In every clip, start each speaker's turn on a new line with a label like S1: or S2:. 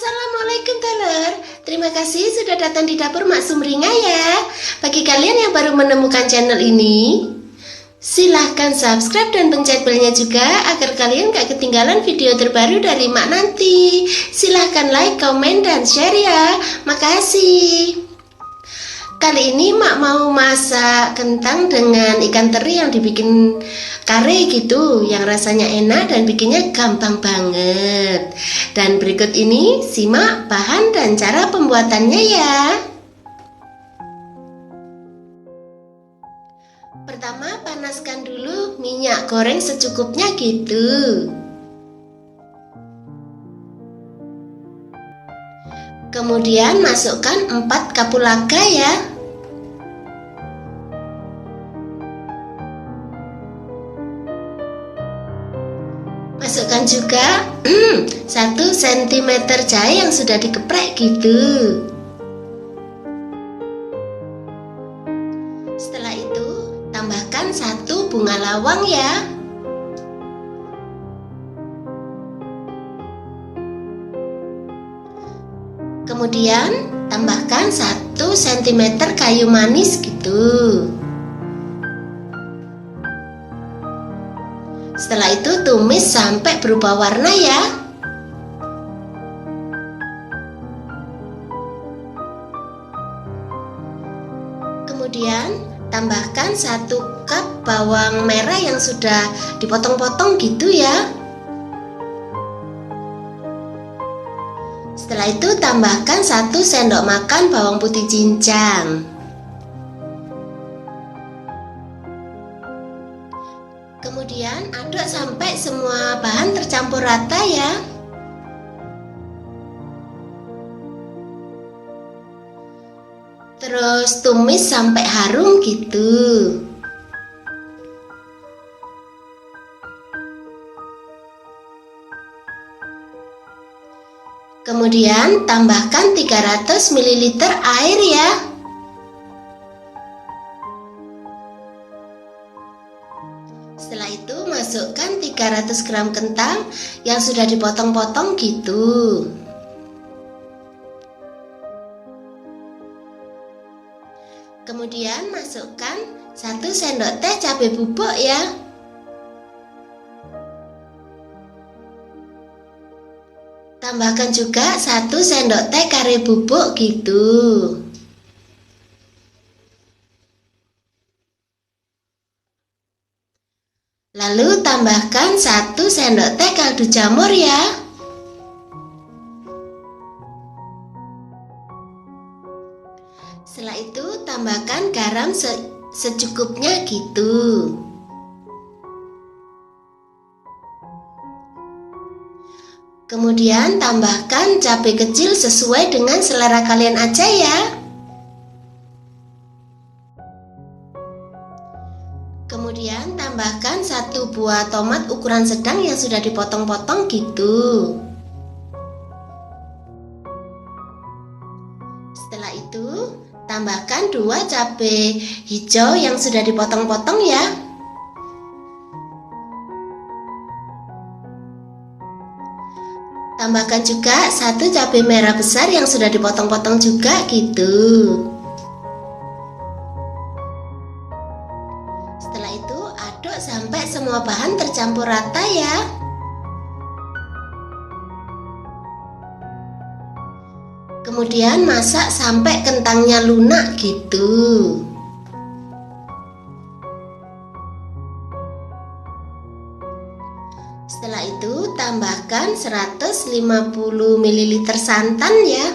S1: Assalamualaikum telur. Terima kasih sudah datang di dapur Mak Sumringah ya. Bagi kalian yang baru menemukan channel ini, silahkan subscribe dan pencet belnya juga agar kalian gak ketinggalan video terbaru dari Mak nanti. Silahkan like, komen, dan share ya. Makasih. Kali ini Mak mau masak kentang dengan ikan teri yang dibikin kare gitu, yang rasanya enak dan bikinnya gampang banget. Dan berikut ini simak bahan dan cara pembuatannya ya. Pertama, panaskan dulu minyak goreng secukupnya gitu. Kemudian masukkan 4 kapulaga ya. Masukkan juga 1 cm jahe yang sudah dikeprek gitu. Setelah itu tambahkan 1 bunga lawang ya. Kemudian tambahkan 1 cm kayu manis gitu. Setelah itu tumis sampai berubah warna ya. Kemudian tambahkan 1 cup bawang merah yang sudah dipotong-potong gitu ya. Setelah itu tambahkan 1 sendok makan bawang putih cincang. Kemudian aduk sampai semua bahan tercampur rata ya. Terus tumis sampai harum gitu. Kemudian tambahkan 300 ml air ya. Setelah itu masukkan 300 gram kentang yang sudah dipotong-potong gitu. Kemudian masukkan 1 sendok teh cabai bubuk ya. Tambahkan juga 1 sendok teh kare bubuk gitu. Lalu tambahkan 1 sendok teh kaldu jamur ya. Setelah itu tambahkan garam secukupnya gitu. Kemudian tambahkan cabai kecil sesuai dengan selera kalian aja ya. Kemudian tambahkan 1 buah tomat ukuran sedang yang sudah dipotong-potong gitu. Setelah itu tambahkan 2 cabai hijau yang sudah dipotong-potong ya. Tambahkan juga 1 cabai merah besar yang sudah dipotong-potong juga gitu. Setelah itu aduk sampai semua bahan tercampur rata ya. Kemudian masak sampai kentangnya lunak gitu. Setelah itu tambahkan 150 ml santan ya.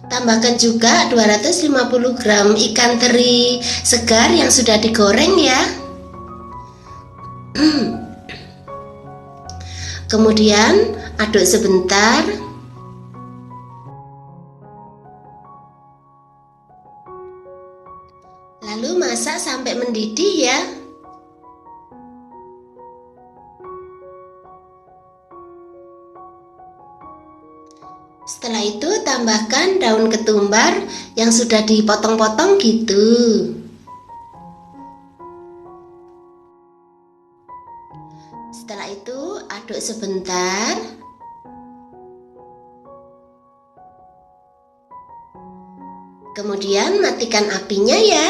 S1: Tambahkan juga 250 gram ikan teri segar yang sudah digoreng ya. Kemudian aduk sebentar. Lalu masak sampai mendidih ya. Setelah itu tambahkan daun ketumbar yang sudah dipotong-potong gitu. Setelah itu aduk sebentar. Kemudian matikan apinya ya.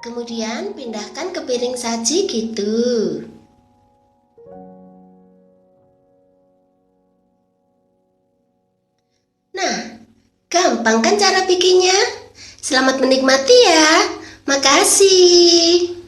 S1: Kemudian pindahkan ke piring saji gitu. Nah, gampang kan cara bikinnya? Selamat menikmati ya. Makasih.